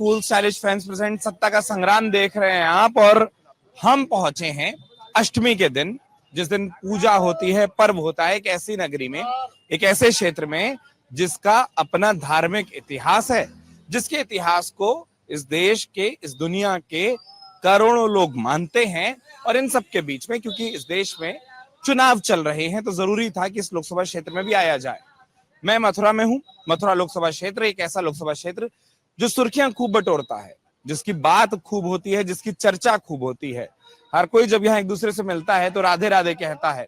Cool stylish fans present सत्ता का संग्राम देख रहे हैं आप, और हम पहुंचे हैं अष्टमी के दिन, जिस दिन पूजा होती है, पर्व होता है एक ऐसी नगरी में, एक ऐसे क्षेत्र में जिसका अपना धार्मिक इतिहास है, जिसके इतिहास को इस देश के, इस दुनिया के करोड़ों लोग मानते हैं। और इन सब के बीच में, क्योंकि इस देश में चुनाव चल रहे हैं, तो जरूरी था कि इस लोकसभा क्षेत्र में भी आया जाए। मैं मथुरा में हूं। मथुरा लोकसभा क्षेत्र एक ऐसा लोकसभा क्षेत्र जो सुर्खियां खूब बटोरता है, जिसकी बात खूब होती है, जिसकी चर्चा खूब होती है। हर कोई जब यहाँ एक दूसरे से मिलता है तो राधे राधे कहता है,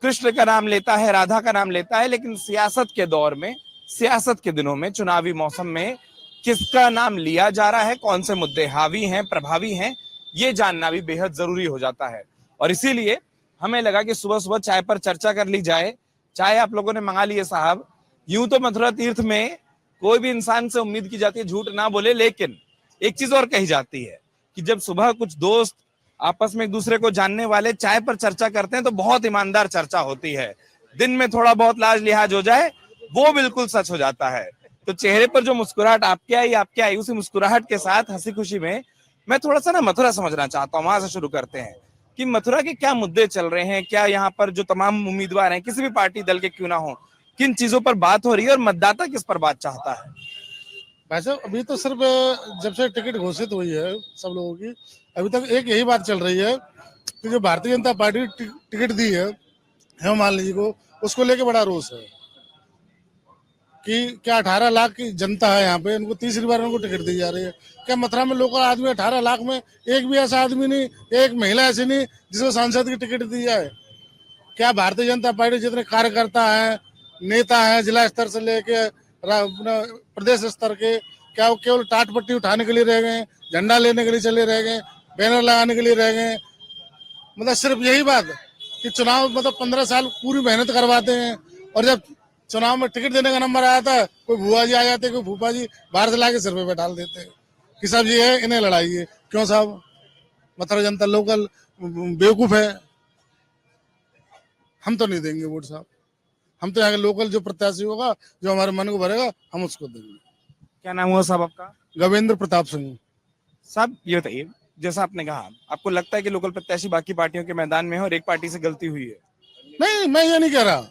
कृष्ण का नाम लेता है, राधा का नाम लेता है। लेकिन सियासत के दौर में, सियासत के दिनों में, चुनावी मौसम में किसका नाम लिया जा रहा है, कौन से मुद्दे हावी हैं, प्रभावी हैं, ये जानना भी बेहद जरूरी हो जाता है। और इसीलिए हमें लगा कि सुबह सुबह चाय पर चर्चा कर ली जाए। चाय आप लोगों ने मंगा ली है साहब। यूं तो मथुरा तीर्थ में कोई भी इंसान से उम्मीद की जाती है झूठ ना बोले, लेकिन एक चीज और कही जाती है कि जब सुबह कुछ दोस्त आपस में एक दूसरे को जानने वाले चाय पर चर्चा करते हैं तो बहुत ईमानदार चर्चा होती है। दिन में थोड़ा बहुत लाज लिहाज हो जाए वो बिल्कुल सच हो जाता है। तो चेहरे पर जो मुस्कुराहट आपके आई, उसी मुस्कुराहट के साथ हंसी खुशी में मैं थोड़ा सा ना मथुरा समझना चाहता हूँ। वहां से शुरू करते हैं कि मथुरा के क्या मुद्दे चल रहे हैं, क्या यहाँ पर जो तमाम उम्मीदवार हैं, किसी भी पार्टी दल के क्यों ना हो, किन चीजों पर बात हो रही है और मतदाता किस पर बात चाहता है। भाई साहब, अभी तो सिर्फ जब से टिकट घोषित हुई है सब लोगों की, अभी तक एक यही बात चल रही है कि जो भारतीय जनता पार्टी टिकट दी है हेमा मालिनी जी को, उसको लेके बड़ा रोष है कि क्या 18 लाख की जनता है यहाँ पे, इनको तीसरी बार उनको टिकट दी जा रही है। क्या मथुरा में लोकल आदमी 18 लाख में एक भी ऐसा आदमी नहीं, एक महिला ऐसी नहीं जिसको सांसद की टिकट दी जाए? क्या भारतीय जनता पार्टी जितने कार्यकर्ता हैं, नेता हैं, जिला स्तर से लेके प्रदेश स्तर के, क्या वो केवल टाट पट्टी उठाने के लिए रह गए, झंडा लेने के लिए चले रह गए, बैनर लगाने के लिए रह गए? मतलब सिर्फ यही बात कि चुनाव, मतलब 15 साल पूरी मेहनत करवाते हैं और जब चुनाव में टिकट देने का नंबर आया था, कोई बुआ जी आ जाते, कोई फूफा जी बाहर से लाके सिर पे बैठा देते हैं कि साहब ये है, इन्हें लड़ाई है। क्यों साहब? मथुरा जनता लोकल बेवकूफ है। हम तो नहीं देंगे वोट साहब। हम तो यहाँ के लोकल जो प्रत्याशी होगा, जो हमारे मन को भरेगा, हम उसको देंगे। क्या नाम हुआ साहब आपका? गवेंद्र प्रताप सिंह। साहब ये बताइए, जैसा आपने कहा, आपको लगता है कि लोकल प्रत्याशी बाकी पार्टियों के मैदान में है और एक पार्टी से गलती हुई है? नहीं, मैं ये नहीं कह रहा।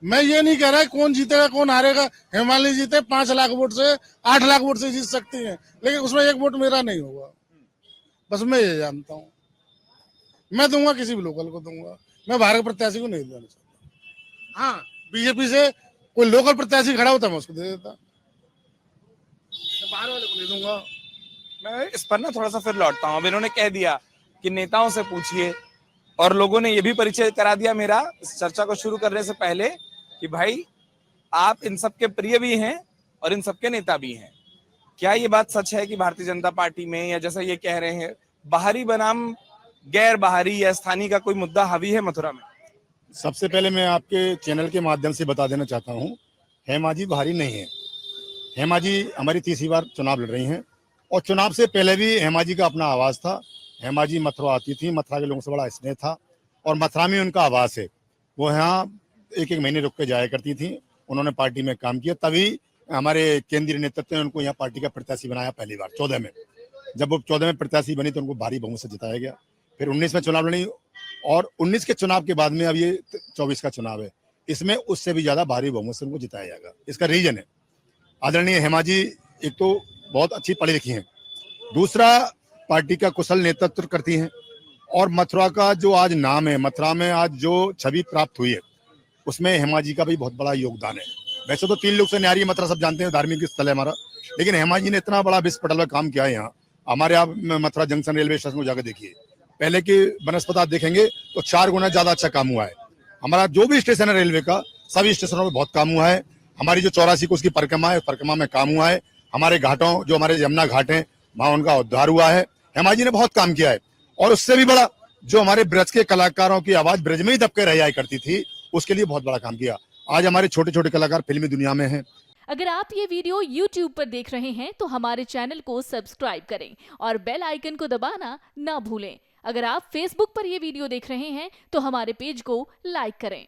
मैं ये नहीं कह रहा कौन जीतेगा कौन हारेगा। हिमालय जीते 5 लाख वोट से, 8 लाख वोट से जीत सकती है, लेकिन उसमें एक वोट मेरा नहीं होगा। बस मैं ये जानता हूँ। मैं दूंगा, किसी भी लोकल को दूंगा, मैं बाहर के प्रत्याशी को नहीं देना चाहता। हाँ, बीजेपी से कोई लोकल प्रत्याशी खड़ा होता मैं उसको दे देता, बाहर वाले को नहीं दूंगा। मैं इस पर ना थोड़ा सा फिर लौटता हूँ। अब इन्होंने कह दिया कि नेताओं से पूछिए, और लोगों ने ये भी परिचय करा दिया मेरा इस चर्चा को शुरू करने से पहले कि भाई आप इन सबके प्रिय भी हैं और इन सबके नेता भी हैं। क्या ये बात सच है कि भारतीय जनता पार्टी में, या जैसा ये कह रहे हैं, बाहरी बनाम गैर बाहरी या स्थानीय का कोई मुद्दा हावी है मथुरा में? सबसे पहले मैं आपके चैनल के माध्यम से बता देना चाहता हूँ, हेमा जी बाहरी नहीं है। हेमा जी हमारी तीसरी बार चुनाव लड़ रही हैं और चुनाव से पहले भी हेमा जी का अपना आवाज़ था। हेमा जी मथुरा आती थी, मथुरा के लोगों से बड़ा स्नेह था और मथुरा में उनका आवाज़ है। वो यहाँ एक महीने रुक के जाया करती थी। उन्होंने पार्टी में काम किया, तभी हमारे केंद्रीय नेतृत्व ने उनको यहाँ पार्टी का प्रत्याशी बनाया पहली बार 14 में। जब वो 14 में प्रत्याशी बनी तो उनको भारी बहुमत से जिताया गया। फिर 19 में चुनाव लड़ी और 19 के चुनाव के बाद में अब ये 24 का चुनाव है, इसमें उससे भी ज़्यादा भारी बहुमत से उनको जिताया जाएगा। इसका रीजन है, आदरणीय हेमा जी एक तो बहुत अच्छी पढ़ी लिखी हैं, दूसरा पार्टी का कुशल नेतृत्व करती हैं और मथुरा का जो आज नाम है, मथुरा में आज जो छवि प्राप्त हुई है, उसमें हेमा जी का भी बहुत बड़ा योगदान है। वैसे तो 3 लोग से न्यारी मथुरा सब जानते हैं, धार्मिक स्थल है हमारा, लेकिन हेमा जी ने इतना बड़ा विश्व पटल में काम किया है। यहाँ हमारे आप मथुरा जंक्शन रेलवे स्टेशन को जाकर देखिए, पहले की बनस्पत आप देखेंगे तो 4 गुना ज्यादा अच्छा काम हुआ है। हमारा जो भी स्टेशन है रेलवे का, सभी स्टेशनों में बहुत काम हुआ है। हमारी जो 84 कोस की परिक्रमा है, परिक्रमा में काम हुआ है। हमारे घाटों, जो हमारे यमुना घाट हैं, वहां उनका उद्धार हुआ है। हेमा जी ने बहुत काम किया है और उससे भी बड़ा, जो हमारे ब्रज के कलाकारों की आवाज ब्रज में ही दबके रह जाया करती थी, उसके लिए बहुत बड़ा काम किया। आज हमारे छोटे छोटे कलाकार फिल्मी दुनिया में हैं। अगर आप ये वीडियो YouTube पर देख रहे हैं तो हमारे चैनल को सब्सक्राइब करें और बेल आइकन को दबाना ना भूलें। अगर आप Facebook पर ये वीडियो देख रहे हैं तो हमारे पेज को लाइक करें।